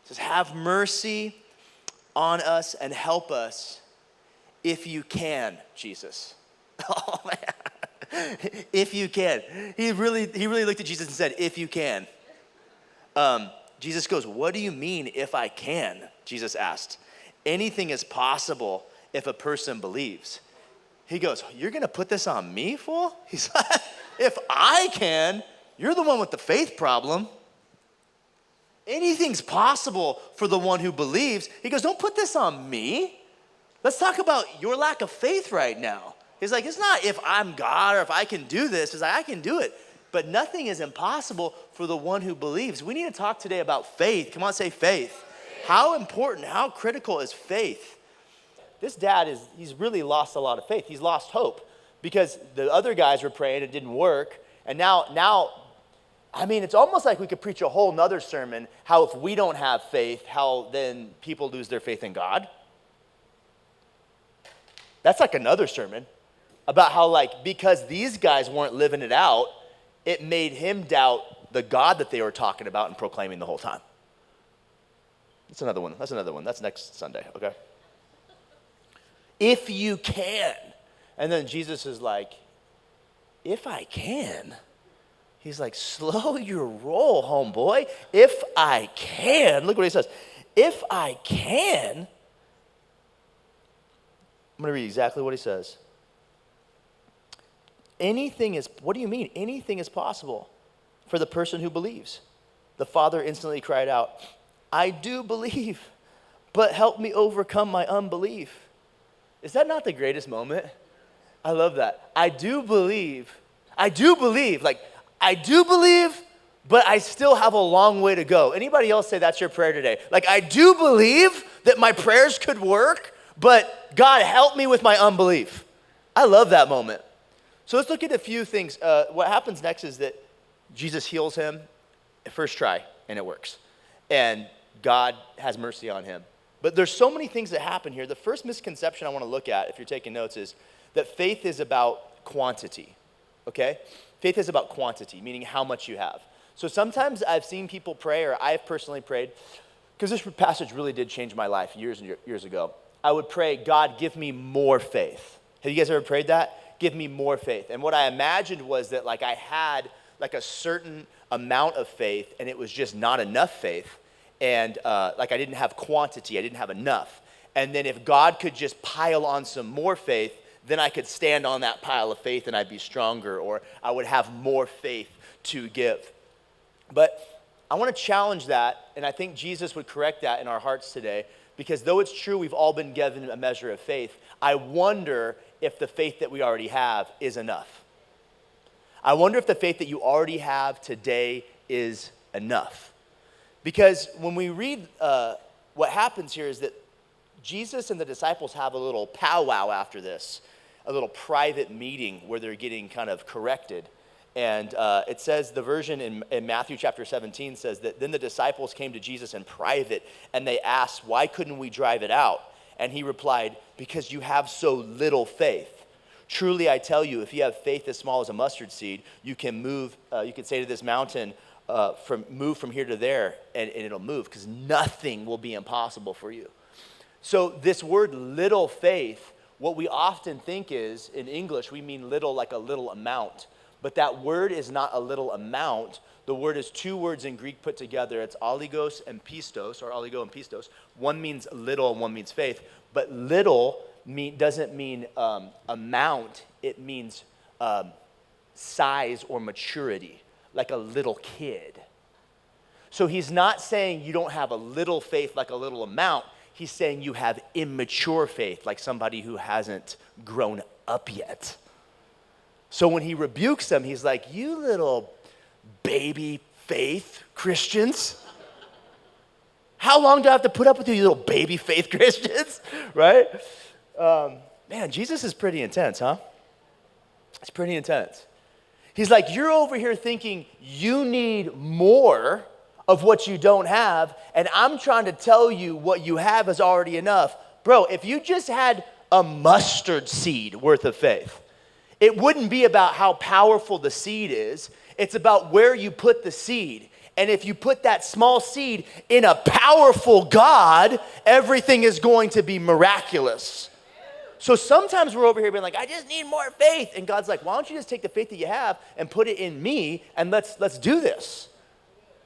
It says, have mercy on us and help us if you can, Jesus. Oh, man. If you can. He really looked at Jesus and said, if you can. Jesus goes, what do you mean if I can? Jesus asked. Anything is possible if a person believes. He goes, you're going to put this on me, fool? He's like, if I can, you're the one with the faith problem. Anything's possible for the one who believes. He goes, don't put this on me. Let's talk about your lack of faith right now. He's like, it's not if I'm God or if I can do this. It's like, I can do it. But nothing is impossible for the one who believes. We need to talk today about faith. Come on, say faith. How important, how critical is faith? This dad he's really lost a lot of faith. He's lost hope because the other guys were praying, it didn't work. And now, I mean, it's almost like we could preach a whole nother sermon, how if we don't have faith, how then people lose their faith in God. That's like another sermon about how like, because these guys weren't living it out, it made him doubt the God that they were talking about and proclaiming the whole time. That's another one. That's next Sunday, okay? If you can. And then Jesus is like, if I can. He's like, slow your roll, homeboy. If I can. Look what he says. If I can. I'm going to read exactly what he says. What do you mean? Anything is possible for the person who believes. The father instantly cried out, I do believe, but help me overcome my unbelief. Is that not the greatest moment? I love that. I do believe, but I still have a long way to go. Anybody else say that's your prayer today? Like, I do believe that my prayers could work, but God, help me with my unbelief. I love that moment. So let's look at a few things. What happens next is that Jesus heals him first try, and it works. And God has mercy on him. But there's so many things that happen here. The first misconception I want to look at, if you're taking notes, is that faith is about quantity, okay? Faith is about quantity, meaning how much you have. So sometimes I've seen people pray, or I've personally prayed, because this passage really did change my life years and years ago. I would pray, God, give me more faith. Have you guys ever prayed that? Give me more faith. And what I imagined was that like I had like a certain amount of faith, and it was just not enough faith. And like I didn't have quantity, I didn't have enough. And then if God could just pile on some more faith, then I could stand on that pile of faith and I'd be stronger, or I would have more faith to give. But I want to challenge that, and I think Jesus would correct that in our hearts today, because though it's true we've all been given a measure of faith, I wonder if the faith that we already have is enough. I wonder if the faith that you already have today is enough. Because when we read what happens here is that Jesus and the disciples have a little powwow after this, a little private meeting where they're getting kind of corrected. And it says, the version in Matthew chapter 17 says that then the disciples came to Jesus in private and they asked, why couldn't we drive it out? And he replied, because you have so little faith. Truly I tell you, if you have faith as small as a mustard seed, you can say to this mountain, move from here to there, and it'll move, because nothing will be impossible for you. So this word little faith, what we often think is, in English, we mean little like a little amount. But that word is not a little amount. The word is two words in Greek put together. It's oligos and pistos, or oligo and pistos. One means little and one means faith. But little doesn't mean amount. It means size or maturity, like a little kid. So he's not saying you don't have a little faith like a little amount. He's saying you have immature faith, like somebody who hasn't grown up yet. So when he rebukes them, he's like, you little baby faith Christians. How long do I have to put up with you little baby faith Christians? Right? Man, Jesus is pretty intense, huh? It's pretty intense. He's like, you're over here thinking you need more of what you don't have, and I'm trying to tell you what you have is already enough. Bro, if you just had a mustard seed worth of faith, it wouldn't be about how powerful the seed is. It's about where you put the seed. And if you put that small seed in a powerful God, everything is going to be miraculous. So sometimes we're over here being like, I just need more faith. And God's like, why don't you just take the faith that you have and put it in me and let's do this.